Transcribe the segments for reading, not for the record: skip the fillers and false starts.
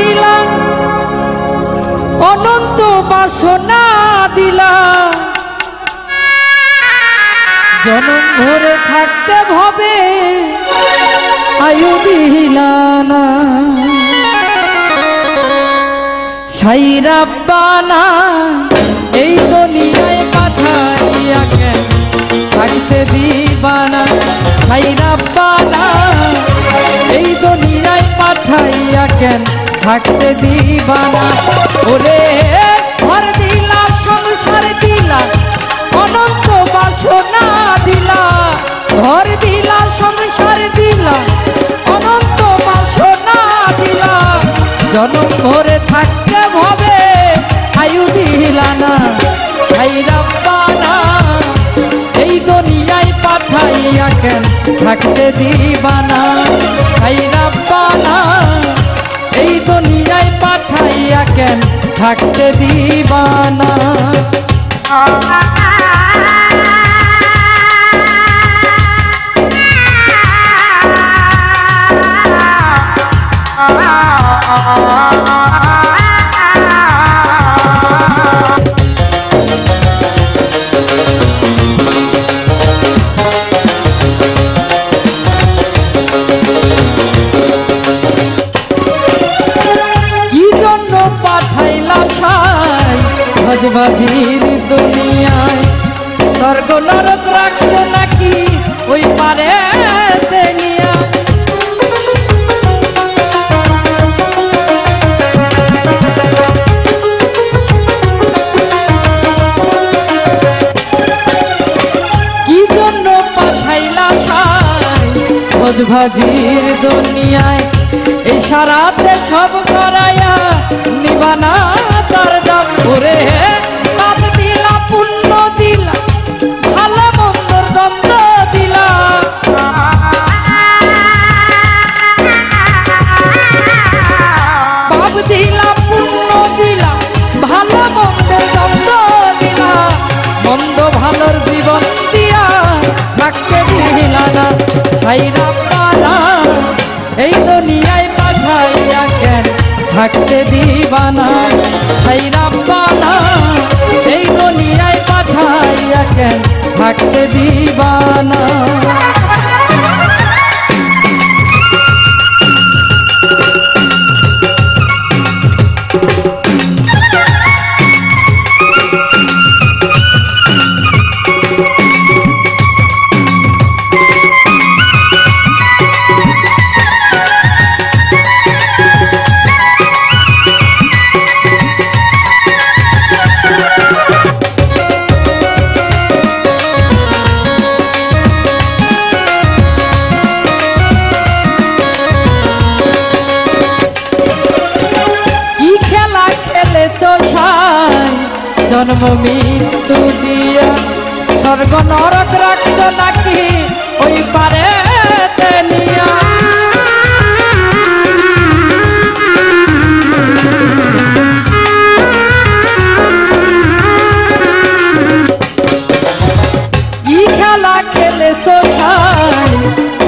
দিলা অনন্ত বাসনা দিলা জনম ভরে থাকতে ভবে আয়ু দিলা না সাই রাব্বানা এই দুনিয়ায় পাঠাইয়া কেন থাকতে দিবানা সাই রাব্বানা এই দুনিয়ায় পাঠাইয়া কেন থাকতে দিবানা ওরে ঘর দিলা সংসার দিলা অনন্ত বাসনা দিলা ঘর দিলা সংসার দিলা অনন্ত বাসনা দিলা জনম ভরে থাকতে ভবে আয়ু দিলা না সাই রাব্বানা এই দুনিয়ায় পাঠাইয়া কেন থাকতে দিবানা সাই রাব্বানা এই দুনিয়ায় পাঠাইয়া কেন থাকতে দিবানা বাজির দুনিয়ায় স্বর্গ নরক রাখছো নাকি ওই পারে দেনিয়া কি জন্য পাঠাইলা সাই ভোজভাজির দুনিয়ায় এই সারাতে সব করাইয়া নিবানা তার দাম ওরে পাপ দিলা পুণ্য দিলা ভালো মন্দর দ্বন্দ্ব দিলা পাপ দিলা পুণ্য দিলা ভালো মন্দের দ্বন্দ্ব দিলা মন্দ ভালোর জীবন দিয়া থাকতে দিলা না সাই রাব্বানা এই দুনিয়ায় পাঠাইয়া কেন থাকতে দিবানা সাই রাব্বানা এই দুনিয়ায় পাঠাইয়া কেন থাকতে দিবানা জন্ম মৃত্যু দিয়া স্বর্গ নরক রাখছো নাকি ওই পারে নিয়া কি খেলা খেলেছো সাই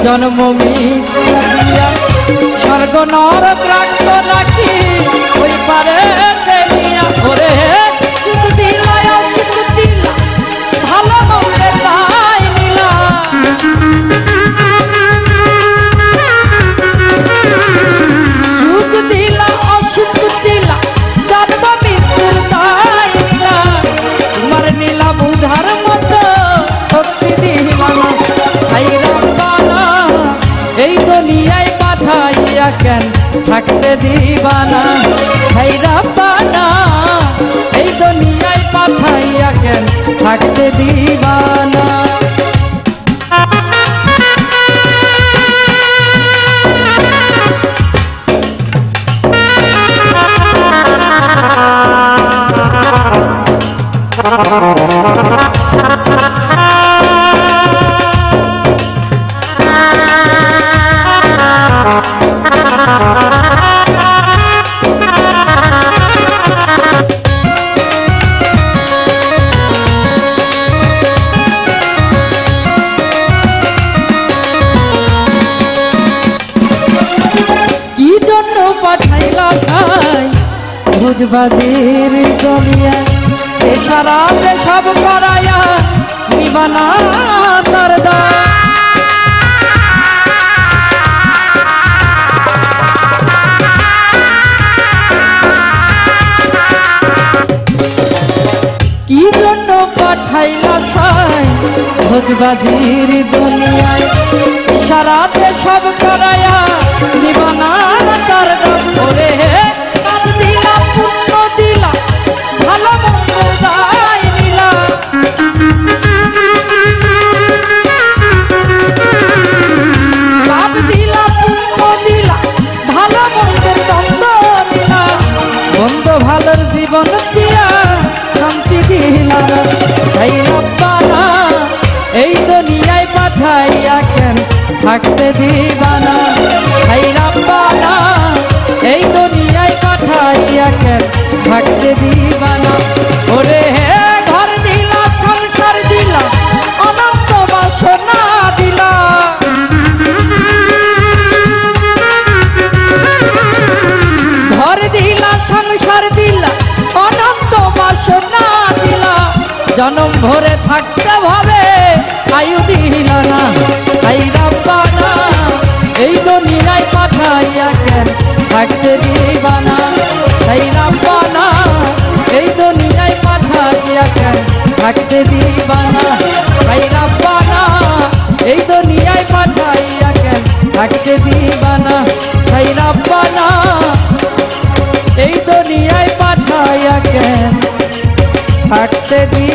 জন্ম মৃত্যু দিয়া স্বর্গ নরক রাখছো নাকি ওই পারে নিয়া ওরে সুখ দিলা অসুখ দিলা ভালো মন্দে তাই নিলা সুখ দিলা অসুখ দিলা জন্ম মৃত্যুর তাই নিলা তোমার নীলা বুঝার মতো শক্তি দিলা না সাই রাব্বানা এই দুনিয়ায় পাঠাইয়া কেন থাকতে দিবানা সাই রাব্বানা এই দুনিয়ায় পাঠাইয়া কেন থাকতে দিবানা বুঝবাজির গলিয়া এছাড়াতে সব করায়া নিবানা তার দা কি জন্য পাঠাইলা ছাই ভোজবাজির দুনিয়ায় ইশারাতে সব করায়া নিবানা তার দাম করে কাজ দিলা পুণ্য দিলা ভালো মন্দ দায় নিলা কাজ দিলা পুণ্য দিলা ভালো মন্দের দ্বন্দ্ব দিলা মন্দ ভালোর জীবন দিয়া শান্তি দিলা তাই রব্বানা এই দুনিয়ায় পাঠাইয়া কেন থাকতে দিবানা তাই রব্বানা এই দুনিয়ায় পাঠাইয়া কেন থাকতে দিবানা ওরে হে ঘর দিলা সংসার দিলা অনন্ত বাসনা দিলা ঘর দিলা সংসার দিলা অনন্ত বাসনা দিলা জনম ভরে থাকতে ভাবে আয়ু দিলা না তাই রব্বানা এই দুনিয়ায় পাঠাইয়া কেন থাকতে দিবানা তাই রব্বানা এই দুনিয়ায় পাঠাইয়া কেন থাকতে দিবানা তাই রব্বানা এই দুনিয়ায় পাঠাইয়া কেন থাকতে দিবানা তাই রব্বানা এই দুনিয়ায় পাঠাইয়া কেন থাকতে দি